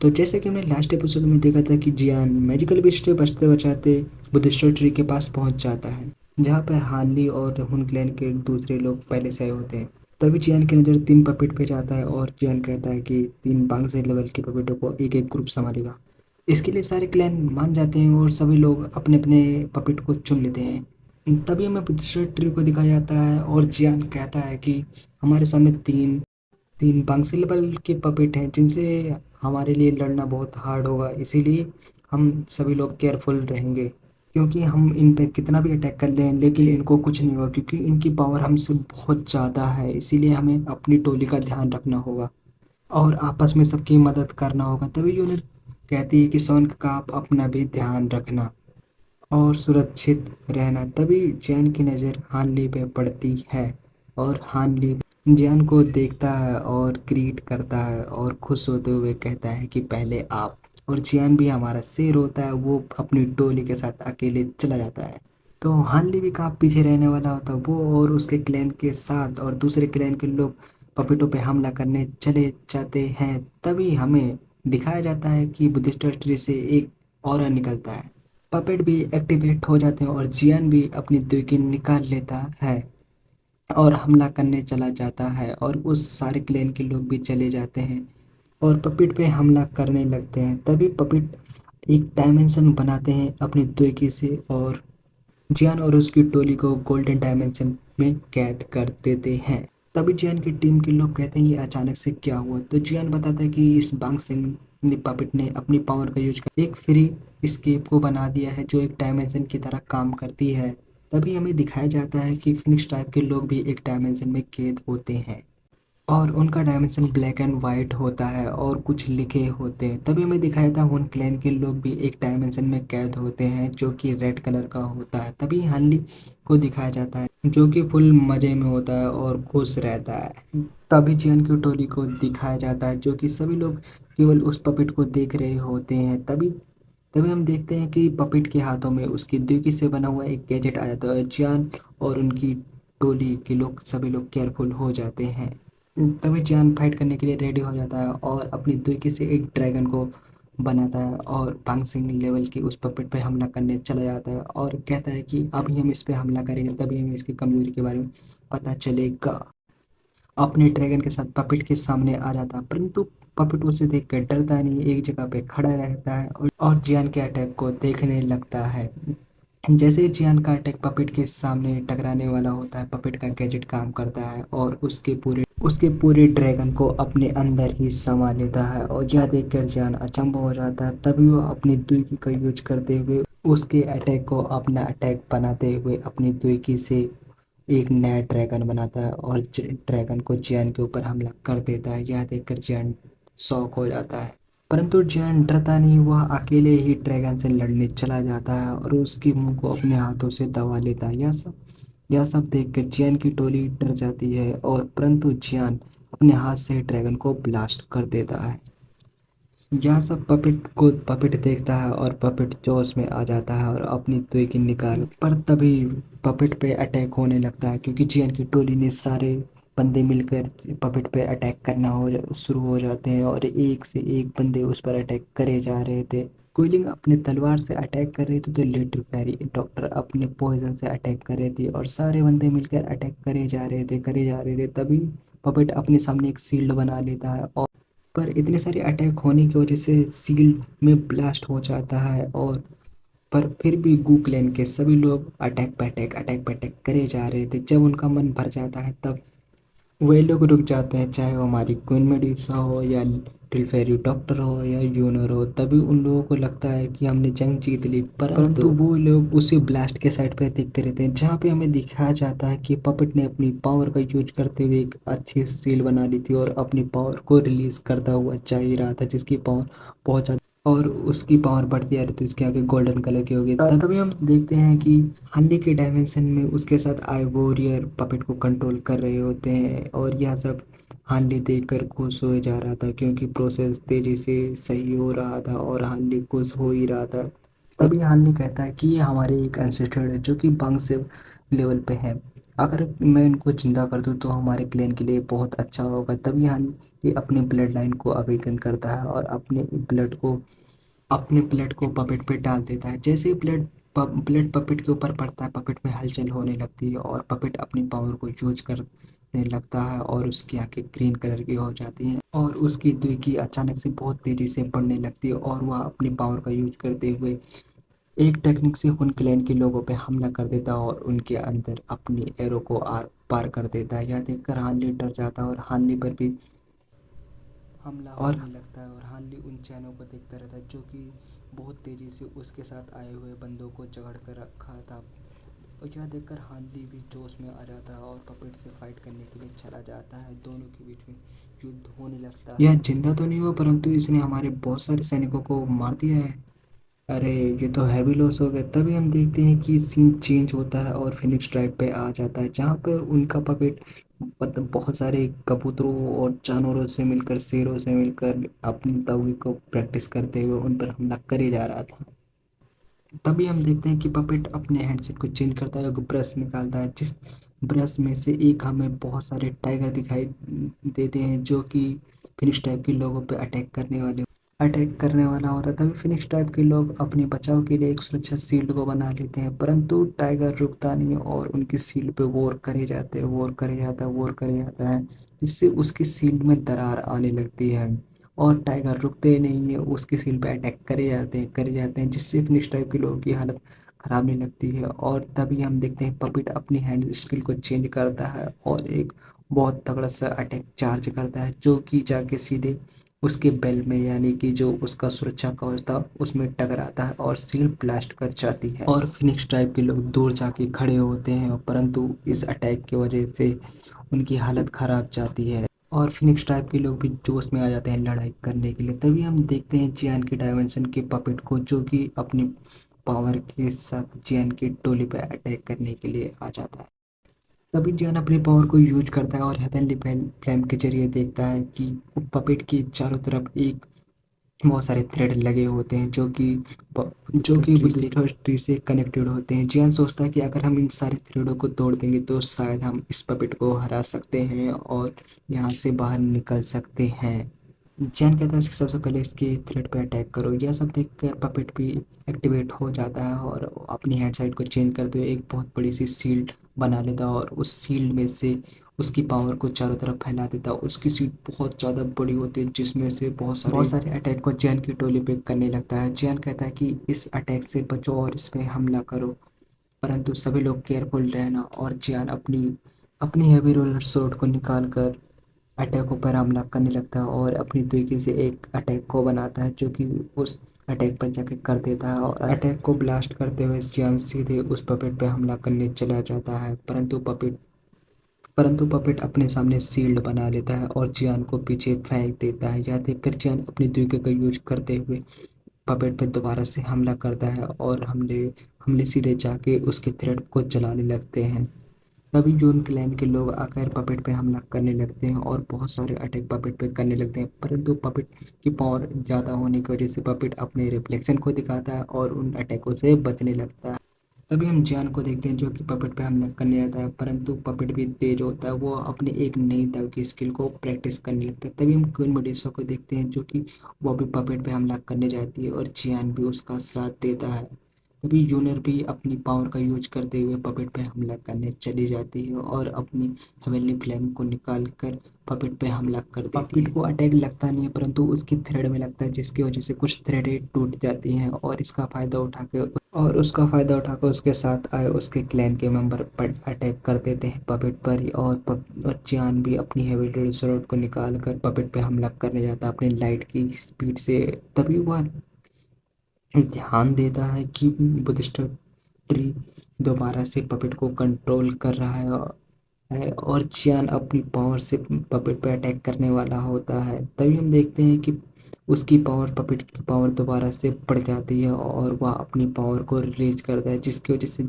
तो जैसे कि हमने लास्ट एपिसोड में देखा था कि जियान मैजिकल बिस्ट से बचते बचाते बुद्धिस्टर ट्री के पास पहुंच जाता है, जहां पर हानली और हुन क्लैन के दूसरे लोग पहले से आए होते हैं। तभी जियान की नज़र तीन पपेट पे जाता है और जियान कहता है कि तीन बांग से लेवल के पपेटों को एक एक ग्रुप संभालेगा। इसके लिए सारे क्लैन मान जाते हैं और सभी लोग अपने अपने पपेट को चुन लेते हैं। तभी हमें बुद्धिस्टर ट्री को दिखाया जाता है और जियान कहता है कि हमारे सामने तीन तीन बांग्सी लेवल के पपेट हैं जिनसे हमारे लिए लड़ना बहुत हार्ड होगा, इसीलिए हम सभी लोग केयरफुल रहेंगे। क्योंकि हम इन पे कितना भी अटैक कर लें लेकिन इनको कुछ नहीं होगा, क्योंकि इनकी पावर हमसे बहुत ज़्यादा है, इसीलिए हमें अपनी टोली का ध्यान रखना होगा और आपस में सबकी मदद करना होगा। तभी यूनिट कहती है कि सोन का आप अपना भी ध्यान रखना और सुरक्षित रहना। तभी जैन की नज़र हानली पे पड़ती है और हानली जैन को देखता है और ग्रीट करता है और खुश होते हुए कहता है कि पहले आप। और जियान भी हमारा शेर होता है, वो अपनी टोली के साथ अकेले चला जाता है। तो हानली भी कहाँ पीछे रहने वाला होता है, वो और उसके क्लैन के साथ और दूसरे क्लैन के लोग पपेटों पे हमला करने चले जाते हैं। तभी हमें दिखाया जाता है कि बुद्धिस्ट ट्री से एक ऑरा निकलता है। पपेट भी एक्टिवेट हो जाते हैं और जियान भी अपनी दुर्गी निकाल लेता है और हमला करने चला जाता है और उस सारे क्लैन के लोग भी चले जाते हैं और पपेट पे हमला करने लगते हैं। तभी पपेट एक डायमेंशन बनाते हैं अपनी दुर्गी से और जियान और उसकी टोली को गोल्डन डायमेंशन में कैद कर देते हैं। तभी जियान की टीम के लोग कहते हैं ये अचानक से क्या हुआ, तो जियान बताता है कि इस बांग सिंह ने पपेट ने अपनी पावर का यूज कर एक फ्री स्केप को बना दिया है जो एक डायमेंशन की तरह काम करती है। तभी हमें दिखाया जाता है कि फिनिक्स टाइप के लोग भी एक डायमेंशन में कैद होते हैं और उनका डायमेंशन ब्लैक एंड वाइट होता है और कुछ लिखे होते हैं। तभी हमें दिखाया था हुन क्लैन के लोग भी एक डायमेंशन में कैद होते हैं जो कि रेड कलर का होता है। तभी हनली को दिखाया जाता है जो कि फुल मज़े में होता है और खुश रहता है। तभी जियन की टोली को दिखाया जाता है जो कि सभी लोग केवल उस पपेट को देख रहे होते हैं। तभी तभी हम देखते हैं कि पपेट के हाथों में उसकी दिल्ली से बना हुआ एक गैजेट आ जाता है। जियान और उनकी टोली के लोग सभी लोग केयरफुल हो जाते हैं। तभी जियान फाइट करने के लिए रेडी हो जाता है और अपनी दुर्गी से एक ड्रैगन को बनाता है और पांगसिंग लेवल की उस पपेट पे हमला करने चला जाता है और कहता है कि अभी हम इस पे हमला करेंगे तभी हमें इसकी कमजोरी के बारे में पता चलेगा। अपने ड्रैगन के साथ पपेट के सामने आ जाता है, परंतु पपेट उसे देख कर डरता नहीं, एक जगह पे खड़ा रहता है और जियान के अटैक को देखने लगता है। जैसे ही जियान का अटैक पपेट के सामने टकराने वाला होता है, पपेट का गैजेट काम करता है और उसके पूरे ड्रैगन को अपने अंदर ही समा लेता है और यह देखकर जियान अचंभ हो जाता है। तभी वो अपनी दुर्गी का यूज करते हुए उसके अटैक को अपना अटैक बनाते हुए अपनी दुर्गी से एक नया ड्रैगन बनाता है और ड्रैगन को जियान के ऊपर हमला कर देता है। यह देखकर जियान शॉक हो जाता है, परंतु जियान डरता नहीं, वह अकेले ही ड्रैगन से लड़ने चला जाता है और उसके मुंह को अपने हाथों से दबा लेता है। यह सब देखकर जियान की टोली डर जाती है और परंतु जियान अपने हाथ से ड्रैगन को ब्लास्ट कर देता है। यह सब पपेट देखता है और पपेट जोश में आ जाता है और अपनी तुर्की निकाल पर तभी पपेट पे अटैक होने लगता है क्योंकि जियन की टोली ने सारे बंदे मिलकर पपेट पे अटैक करना शुरू हो जाते हैं और एक से एक बंदे उस पर अटैक करे जा रहे थे। क्विलिंग अपने तलवार से अटैक कर रही थी तो लिटिल फेरी डॉक्टर अपने पॉइजन से अटैक कर रही थी और सारे बंदे मिलकर अटैक करे जा रहे थे। तभी पपेट अपने सामने एक शील्ड बना लेता है और पर इतने सारे अटैक होने की वजह से शील्ड में ब्लास्ट हो जाता है और पर फिर भी गू क्लैन के सभी लोग अटैक पे अटैक करे जा रहे थे। जब उनका मन भर जाता है तब वही लोग रुक जाते हैं, चाहे वो हमारी क्वीन मेडुसा हो या लिटिल फेरी डॉक्टर हो या यूनर हो। तभी उन लोगों को लगता है कि हमने जंग जीत ली, परंतु वो लोग उसी ब्लास्ट के साइड पे दिखते रहते हैं जहाँ पे हमें दिखाया जाता है कि पपेट ने अपनी पावर का यूज करते हुए एक अच्छी सील बना ली थी और अपनी पावर को रिलीज करता हुआ जा ही रहा था, जिसकी पावर बहुत ज़्यादा और उसकी पावर बढ़ती आ रही थी, उसके आगे गोल्डन कलर की होगी। तभी हम देखते हैं कि हंडी के डायमेंशन में उसके साथ आई वॉरियर पपेट को कंट्रोल कर रहे होते हैं और यह सब हांडी देखकर खुश हो जा रहा था क्योंकि प्रोसेस तेजी से सही हो रहा था और हांडी खुश हो ही रहा था। तभी हांडी कहता है कि ये हमारे एक एंसेस्टर है जो कि बंग से लेवल पे है, अगर मैं इनको जिंदा कर दूं तो हमारे क्लैन के लिए बहुत अच्छा होगा। तभी कि अपने ब्लड लाइन को अवेकन करता है और अपने ब्लड को पपेट पे डाल देता है। जैसे ही ब्लड पपेट के ऊपर पड़ता है, पपेट में हलचल होने लगती है और पपेट अपनी पावर को यूज करने लगता है और उसकी आंखें ग्रीन कलर की हो जाती हैं और उसकी दुखी अचानक से बहुत तेजी से बढ़ने लगती है और वह अपनी पावर का यूज करते हुए एक टेक्निक से उन क्लैन के लोगों पे हमला कर देता है और उनके अंदर अपनी एरो को आर पार कर देता है। यह देखकर हानली डर जाता है और हानली पर भी हमला होने लगता है और हानली उन चैनों को देखता रहता है जो कि बहुत तेजी से उसके साथ आए हुए बंदों को जकड़ कर रखा था। और यह देखकर हानली भी जोश में आ जाता है और पपेट से फाइट करने के लिए चला जाता है। दोनों के बीच में युद्ध होने लगता है। यह जिंदा तो नहीं हुआ, परंतु इसने हमारे बहुत सारे सैनिकों को मार दिया है। अरे, ये तो हैवी लॉस हो गया। तभी हम देखते हैं कि सीन चेंज होता है और फिनिक्स ड्राइव पे आ जाता है जहाँ पर उनका पपेट मतलब बहुत सारे कबूतरों और जानवरों से मिलकर, शेरों से मिलकर अपनी तवी को प्रैक्टिस करते हुए उन पर हमला करे जा रहा था। तभी हम देखते हैं कि पपेट अपने हैंडसेट को चेंज करता है और ब्रश निकालता है, जिस ब्रश में से एक हमें बहुत सारे टाइगर दिखाई देते हैं जो कि फिनिक्स टाइप के लोगों पे अटैक करने वाला होता है। तभी फिनिक्स टाइप के लोग अपने बचाव के लिए एक सुरक्षा शील्ड को बना लेते हैं, परंतु टाइगर रुकता नहीं और उनकी शील्ड पे वॉर करे जाता है, जिससे उसकी शील्ड में दरार आने लगती है और टाइगर रुकते नहीं है, उसकी शील्ड पे अटैक करे जाते हैं जिससे फिनिक्स टाइप के लोगों की हालत खराब नहीं लगती है। और तभी हम देखते हैं पपिट अपनी हैंड स्किल को चेंज करता है और एक बहुत तगड़ा सा अटैक चार्ज करता है जो कि जाके सीधे उसके बेल में, यानी कि जो उसका सुरक्षा कवच था उसमें टकराता है और सील ब्लास्ट कर जाती है और फिनिक्स ट्राइब के लोग दूर जाके खड़े होते हैं, परंतु इस अटैक की वजह से उनकी हालत खराब जाती है और फिनिक्स ट्राइब के लोग भी जोश में आ जाते हैं लड़ाई करने के लिए। तभी हम देखते हैं जियान के डायमेंशन के पपेट को जो कि अपनी पावर के साथ जियान की टोली पर अटैक करने के लिए आ जाता है। तभी जियान अपनी पावर को यूज करता है और हेवनली फ्लेम के जरिए देखता है कि पपेट के चारों तरफ एक बहुत सारे थ्रेड लगे होते हैं जो कि बुद्धिस्ट ट्री से कनेक्टेड होते हैं। जियान सोचता है कि अगर हम इन सारे थ्रेडों को तोड़ देंगे तो शायद हम इस पपेट को हरा सकते हैं और यहाँ से बाहर निकल सकते हैं। जैन कहता है कि सबसे पहले इसके थ्रेड पे अटैक करो। यह सब देखकर पपेट भी एक्टिवेट हो जाता है और अपनी हैंड साइड को चेंज करते हुए एक बहुत बड़ी सी शील्ड बना लेता है और उस शील्ड में से उसकी पावर को चारों तरफ फैला देता है। उसकी शील्ड बहुत ज़्यादा बड़ी होती है जिसमें से बहुत सारे अटैक को जैन की टोली पे करने लगता है। जैन कहता है कि इस अटैक से बचो और इस पे हमला करो, परंतु सभी लोग केयरफुल रहना। और जियान अपनी अपनी हैवी रोलर स्वॉर्ड को निकाल कर अटैकों पर हमला करने लगता है और अपनी तरीके से एक अटैक को बनाता है जो कि उस अटैक पर जाके कर देता है और अटैक को ब्लास्ट करते हुए जियान सीधे उस पपेट पे हमला करने चला जाता है, परंतु पपेट अपने सामने शील्ड बना लेता है और जियान को पीछे फेंक देता है। यह देखकर जियान अपनी द्विग का यूज करते हुए पपेट पे दोबारा से हमला करता है और हमले हमले सीधे जाके उसके थ्रेड को जलाने लगते हैं। तभी जून क्लैन के लोग आकर पपेट पे हमला करने लगते हैं और बहुत सारे अटैक पपेट पे करने लगते हैं, परंतु पपेट की पावर ज़्यादा होने की वजह से पपेट अपने रिफ्लेक्शन को दिखाता है और उन अटैकों से बचने लगता है। तभी हम जैन को देखते हैं जो कि पपेट पे हमला करने आता है, परंतु पपेट भी तेज होता है, वो अपनी एक नई दाव की स्किल को प्रैक्टिस करने लगता है। तभी हम क्वीन मेडिसा को देखते हैं जो कि वो भी पपेट पे हमला करने जाती है और जियान भी उसका साथ देता है। तभी जूनियर भी अपनी पावर का यूज करते हुए पपेट पे हमला करने चली जाती है और अपनी हेवनली फ्लेम को निकाल कर पपेट पे हमला कर देती है। पपेट को अटैक लगता नहीं है परंतु उसकी थ्रेड में लगता है जिसकी वजह से कुछ थ्रेडें टूट जाती हैं और उसका फ़ायदा उठाकर उसके साथ आए उसके क्लैन के मेंबर पर अटैक कर देते हैं पपेट पर और चियान भी अपनी हेवी ड्यूटी स्वॉर्ड को निकाल कर पपेट पे हमला करने जाता है अपनी लाइट की स्पीड से। तभी वह ध्यान देता है कि बुद्धिस्ट ट्री दोबारा से पपेट को कंट्रोल कर रहा है और चियान अपनी पावर से पपेट पे अटैक करने वाला होता है। तभी हम देखते हैं कि उसकी पावर, पपेट की पावर दोबारा से बढ़ जाती है और वह अपनी पावर को रिलीज करता है जिसकी वजह से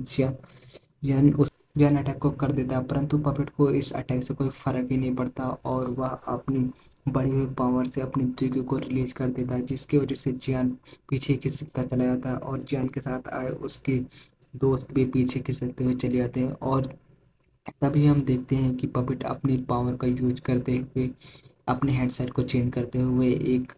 जैन अटैक को कर देता है, परंतु पपेट को इस अटैक से कोई फर्क ही नहीं पड़ता और वह अपनी बढ़ी हुई पावर से अपनी द्विग को रिलीज कर देता है जिसकी वजह से जियान पीछे खिसकता चला जाता है और जियान के साथ आए उसके दोस्त भी पीछे खिसकते हुए चले जाते हैं। और तभी हम देखते हैं कि पपेट अपनी पावर का यूज करते हुए अपने हेडसेट को चेंज करते हुए एक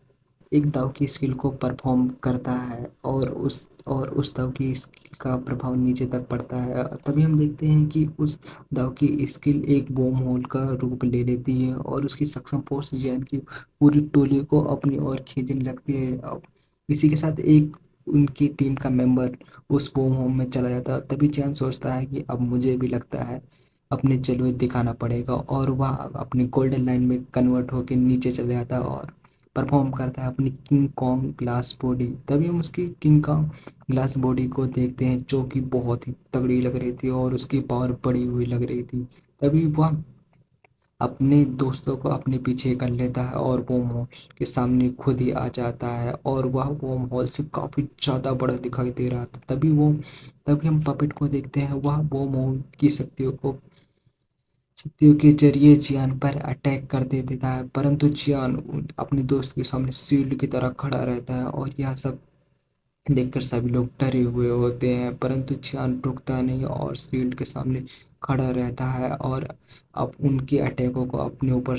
एक दाव की स्किल को परफॉर्म करता है और उस दाव की स्किल का प्रभाव नीचे तक पड़ता है। तभी हम देखते हैं कि उस दाव की स्किल एक बॉम्ब होल का रूप ले लेती है और उसकी सक्षम फोर्स जियान की पूरी टोली को अपनी ओर खींचने लगती है। अब इसी के साथ एक उनकी टीम का मेंबर उस बॉम्ब होल में चला जाता है। तभी जियान सोचता है कि अब मुझे भी लगता है अपने जलवे दिखाना पड़ेगा और वह अपनी गोल्डन लाइन में कन्वर्ट होकर नीचे चले जाता है और परफॉर्म करता है अपनी किंग कॉन्ग ग्लास बॉडी। तभी हम उसकी किंग कॉन्ग ग्लास बॉडी को देखते हैं जो कि बहुत ही तगड़ी लग रही थी और उसकी पावर बढ़ी हुई लग रही थी। तभी वह अपने दोस्तों को अपने पीछे कर लेता है और वो मॉल के सामने खुद ही आ जाता है और वह वो मॉल से काफी ज्यादा बड़ा दिखाई दे रहा था। तभी हम पपेट को देखते हैं, वह वो मॉल की शक्तियों के जरिए जियान पर अटैक कर दे देता है, परंतु जियान अपने दोस्त के सामने शील्ड की तरह खड़ा रहता है और यह सब देखकर सभी लोग डरे हुए होते हैं। परंतु जियान रुकता नहीं और शील्ड के सामने खड़ा रहता है और अब उनके अटैकों को अपने ऊपर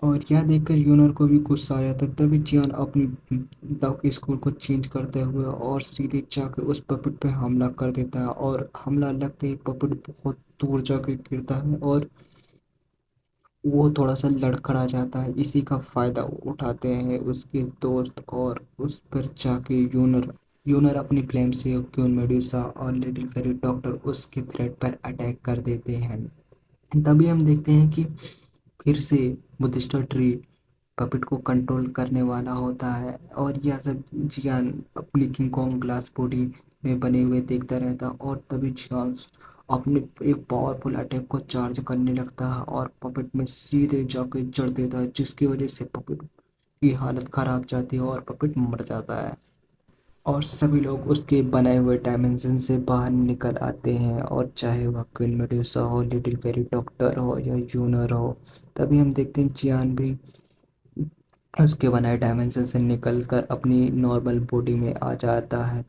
और यह देखकर यूनर को भी गुस्सा आ जाता है। तभी जियान अपनी दाव की स्कूल को चेंज करते हुए और सीधे जाकर उस पपेट पे हमला कर देता है और हमला लगते ही पपेट बहुत दूर जाकर गिरता है और वो थोड़ा सा लड़खड़ा जाता है। इसी का फायदा उठाते हैं उसके दोस्त और उस पर जाके यूनर यूनर अपनी फ्लेम से क्यून मेडुसा और लिटिल फेरी डॉक्टर उसके थ्रेड पर अटैक कर देते हैं। तभी हम देखते हैं कि फिर से बुद्धिस्ट ट्री पपेट को कंट्रोल करने वाला होता है और यह सब जियान अपनी किंग कॉन्ग ग्लास बॉडी में बने हुए देखता रहता है और तभी जियान अपने एक पावरफुल अटैक को चार्ज करने लगता है और पपेट में सीधे जाके जड़ देता है, जिसकी वजह से पपेट की हालत खराब जाती है और पपेट मर जाता है और सभी लोग उसके बनाए हुए डायमेंशन से बाहर निकल आते हैं और चाहे वह क्वीन मेडुसा हो, लिटिल फेरी डॉक्टर हो या यूनर हो। तभी हम देखते हैं जियान भी उसके बनाए डायमेंशन से निकल कर अपनी नॉर्मल बॉडी में आ जाता है।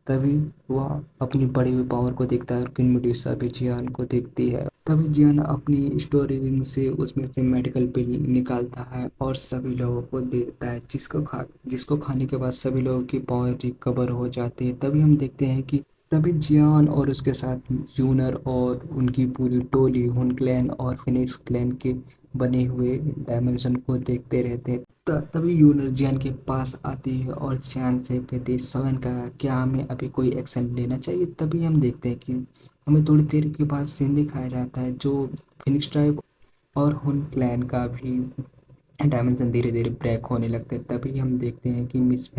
तभी वह अपनी बढ़ी हुई पावर को देखता है और क्वीन मेडुसा भी जियान को देखती है। तभी जियान अपनी स्टोरी रिंग से उसमें से मेडिकल पिल निकालता है और सभी लोगों को देता है, जिसको खाने के बाद सभी लोगों की पावर रिकवर हो जाती है। तभी हम देखते हैं कि तभी जियान और उसके साथ यूनर और उनकी पूरी टोली हुन क्लैन और फिनिक्स क्लैन के बने हुए डायमेंशन को देखते रहते हैं। तभी यूनर जियान के पास आती है और जियान से कहती है, सवन का क्या हमें अभी कोई एक्शन लेना चाहिए। तभी हम देखते हैं कि हमें थोड़ी देर के बाद सीन दिखाया जाता है जो फिनिक्स ट्राइब और हुन क्लैन का भी डायमेंशन धीरे धीरे ब्रेक होने लगते हैं। तभी हम देखते हैं कि मिस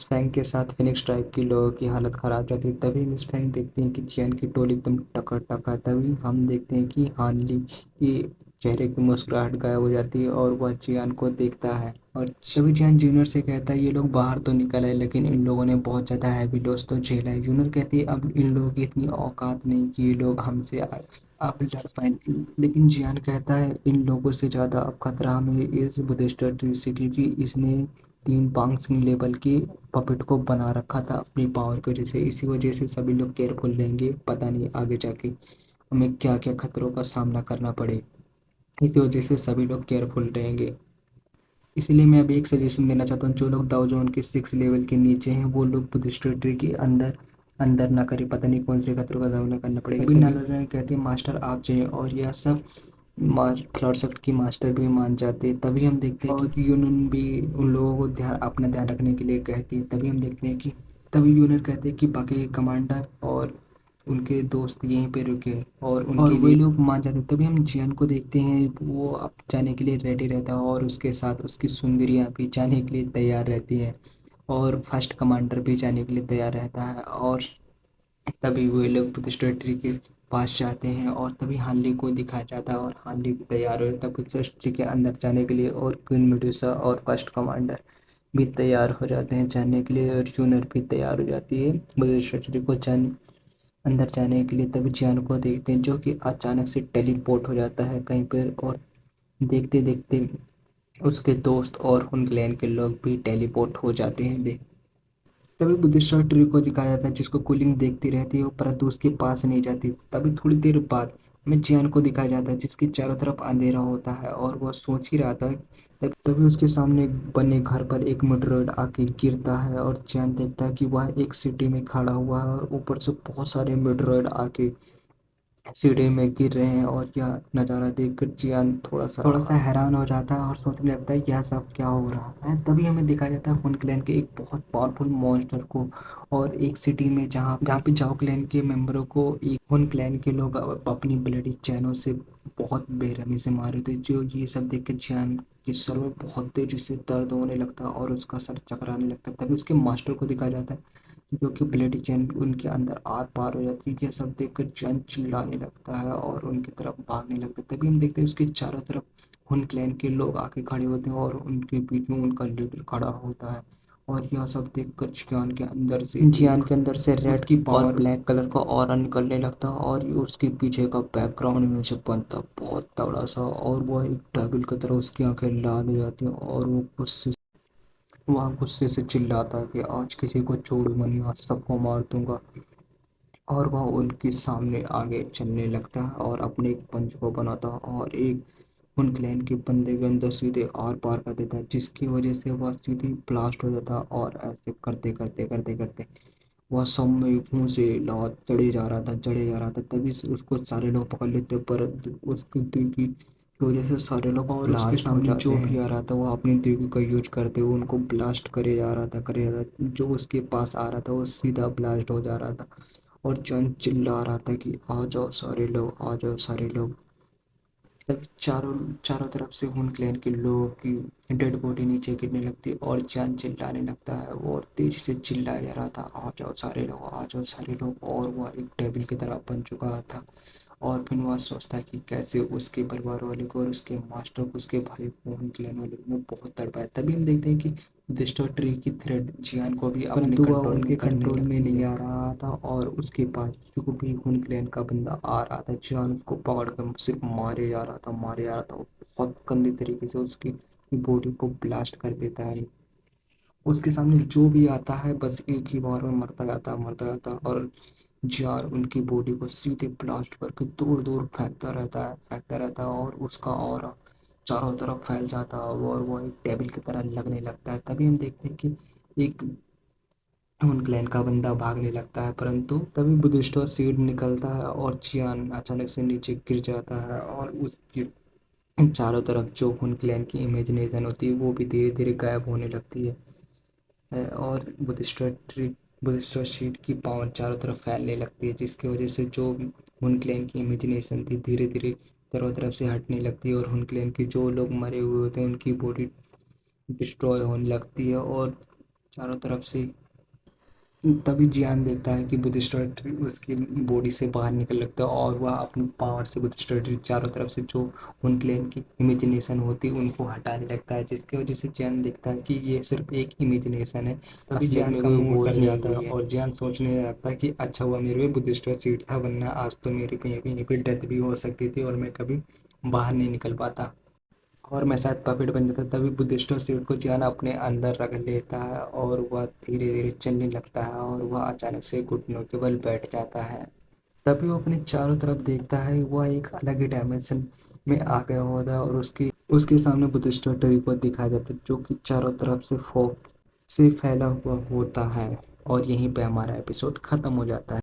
फैंग के साथ फिनिक्स ट्राइब के लोगों की हालत खराब जाती है। तभी मिस फैंग देखते हैं कि जियान की टोली एकदम टका टका। तभी हम देखते हैं कि हानली की चेहरे की मुस्कुराहट गायब हो जाती है और वह जियान को देखता है और तभी जियान जूनियर से कहता है, ये लोग बाहर तो निकल आए लेकिन इन लोगों ने बहुत ज़्यादा हैवी लॉस तो झेला है। जूनियर कहती है अब इन लोगों की इतनी औकात नहीं कि ये लोग हमसे अब लड़ पाए। लेकिन जियान कहता है इन लोगों से ज़्यादा अब खतरा हमें इस बुद्धिस्ट ट्री से, क्योंकि इसने तीन पांगसिंग लेवल की पपेट को बना रखा था अपनी पावर की वजह से। इसी वजह से सभी लोग केयरफुल रहेंगे, पता नहीं आगे जाके हमें क्या क्या खतरों का सामना करना पड़े। इसी वजह से सभी लोग केयरफुल रहेंगे। इसीलिए मैं अभी एक सजेशन देना चाहता हूँ, जो लोग दाउ जोन के 6 लेवल के नीचे हैं वो लोग बुद्धिस्ट ट्री के अंदर अंदर ना करें, पता नहीं कौन से खतरों का सामना करना पड़ेगा। तभी नालाना कहते हैं मास्टर आप जाइए और यह सब फ्लॉरसेट की मास्टर भी मान जाते हैं। तभी हम देखते हैं कि यूनियन भी उन लोगों को अपना ध्यान रखने के लिए कहती है। तभी हम देखते हैं कि तभी यूनियन कहते हैं कि बाकी कमांडर और उनके दोस्त यहीं पे रुके और उनके लिए लोग मान जाते हैं। तभी हम जियान को देखते हैं, वो अब जाने के लिए रेडी रहता है और उसके साथ उसकी सुंदरियाँ भी जाने के लिए तैयार रहती हैं और फर्स्ट कमांडर भी जाने के लिए तैयार रहता है और तभी वो लोग बुद्धिस्ट के पास जाते हैं और तभी हानली को दिखाया जाता है और हानली भी तैयार हो जाता है बुद्धिस्ट के अंदर जाने के लिए और क्वीन मेडुसा और फर्स्ट कमांडर भी तैयार हो जाते हैं जाने के लिए और यूनर भी तैयार हो जाती है बुद्धिस्ट को अंदर जाने के लिए। तभी जियान को देखते हैं जो कि अचानक से टेलीपोर्ट हो जाता है कहीं पर और देखते देखते उसके दोस्त और उन क्लैन के लोग भी टेलीपोर्ट हो जाते हैं। तभी बुद्धिस्ट ट्री को दिखाया जाता है जिसको कूलिंग देखती रहती है परंतु उसके पास नहीं जाती। तभी थोड़ी देर बाद में जियान को दिखाया जाता है जिसके चारों तरफ अंधेरा होता है और वह सोच ही रहा था। तभी उसके सामने बने घर पर एक मेटेरॉइड आके गिरता है और जियान देखता है कि वह एक सिटी में खड़ा हुआ है और ऊपर से बहुत सारे मेटेरॉइड आके सीढ़ी में गिर रहे हैं। और यह नज़ारा देखकर जियान थोड़ा सा हैरान हो जाता है और सोचने लगता है यह सब क्या हो रहा है। तभी हमें दिखाया जाता है हुन क्लैन के एक बहुत पावरफुल मॉन्स्टर को और एक सिटी में जहाँ पे जाओ क्लैन के मेंबरों को एक हुन क्लैन के लोग अपनी ब्लेडी चैनों से बहुत बेरहमी से मारे थे। जो ये सब देख कर जियान के सर में बहुत तेजी से दर्द होने लगता है और उसका सर चकराने लगता है। तभी उसके मास्टर को दिखाया जाता है जो कि ब्लेडी चैन उनके अंदर आर पार हो जाती है। यह सब देखकर चैन चिल्लाने लगता है और उनकी तरफ भागने लगता है। तभी हम देखते हैं उसके चारों तरफ हुन क्लैन के लोग आके खड़े होते हैं और उनके बीच में उनका लीडर खड़ा होता है। और यह सब देखकर जियान के अंदर से रेड की और ब्लैक कलर का ऑरा निकलने लगता है और उसके पीछे का बैकग्राउंड म्यूजिक बनता है बहुत तगड़ा सा और वह एक डेविल की तरह उसकी आंखें लाल हो जाती हैं और वह गुस्से से चिल्लाता है कि आज किसी को छोड़ूंगा नहीं, आज सबको मार दूंगा। और वह उनके सामने आगे चलने लगता है और अपने एक पंच को बनाता है और एक उन क्लैन के बंदे के अंदर सीधे आर पार कर देता है जिसकी वजह से वह सीधे ब्लास्ट हो जाता है। और ऐसे करते करते करते करते वह सब में मुंह से लात चढ़े जा रहा था। तभी से उसको सारे लोग पकड़ लेते पर उसकी दिल की वजह से सारे लोग और उसके सामने जो भी आ रहा था वो अपनी देवी का यूज करते हुए उनको ब्लास्ट करे जा रहा था। जो उसके पास आ रहा था वो सीधा ब्लास्ट हो जा रहा था। और जॉन चिल्ला रहा था कि आ जाओ सारे लोग, आ जाओ सारे लोग। तभी चारों चारों तरफ से हुन क्लैन के लोगों की डेड बॉडी नीचे गिरने लगती है और जॉन चिल्लाने लगता है और तेज से चिल्लाया जा रहा था आ जाओ सारे लोग, आ जाओ सारे लोग। और वह एक डेविल की तरह बन चुका था। और फिर वह सोचता है कि कैसे उसके परिवार वाले को और उसके मास्टर को उसके भाई को हुन क्लैन वाले को बहुत तड़पाया। तभी हम देखते हैं कि डिस्टर ट्री की थ्रेड जियान को भी अपने परंतु वह उनके कंट्रोल में नहीं आ रहा था और उसके पास जो भी हुन क्लैन का बंदा आ रहा था जियान उसको पकड़ कर सिर्फ मारे जा रहा था। वो बहुत गंदे तरीके से उसकी बॉडी को ब्लास्ट कर देता है। उसके सामने जो भी आता है बस एक ही बार में मरता जाता है और जार उनकी बॉडी को सीधे ब्लास्ट करके दूर दूर फेंकता रहता है और उसका ऑरा चारों तरफ फैल जाता है और वो एक टेबल की तरह लगने लगता है। तभी हम देखते हैं कि एक उन क्लैन का बंदा भागने लगता है परंतु तभी बुधिस्टो सीड निकलता है और चियान अचानक से नीचे गिर जाता है और उसकी चारों तरफ जो उन क्लैन की इमेजिनेशन होती है वो भी धीरे धीरे गायब होने लगती है। और बुधिस्टर शीट की पावर चारों तरफ फैलने लगती है जिसकी वजह से जो हुन क्लैन की इमेजिनेशन थी धीरे धीरे चारों तरफ से हटने लगती है और हुन क्लैन के जो लोग मरे हुए होते हैं उनकी बॉडी डिस्ट्रॉय होने लगती है और चारों तरफ से। तभी जियान देखता है कि बुधिस्टर उसकी बॉडी से बाहर निकल लगता है और वह अपनी पावर से बुधिस्टर चारों तरफ से जो उन क्लेन की इमेजिनेशन होती है उनको हटाने लगता है जिसकी वजह से जियान देखता है कि ये सिर्फ एक इमेजिनेशन है। तभी जियान का मुंह उतर जाता है और जियान सोचने लगता है कि अच्छा हुआ मेरे में बुधिस्टर सीट था वरना आज तो मेरी यहीं पे डेथ भी हो सकती थी और मैं कभी बाहर नहीं निकल पाता और मैं शायद पपेट बन जाता। तभी बुद्धिस्टों सीट को जियान अपने अंदर रख लेता है और वह धीरे धीरे चलने लगता है और वह अचानक से घुटनों के बल बैठ जाता है। तभी वो अपने चारों तरफ देखता है वह एक अलग ही डायमेंशन में आ गया होता है और उसकी उसके सामने बुद्धिस्टो ट्री को दिखाया जाता है जो कि चारों तरफ से फॉग से फैला हुआ होता है। और यहीं पे हमारा एपिसोड खत्म हो जाता है।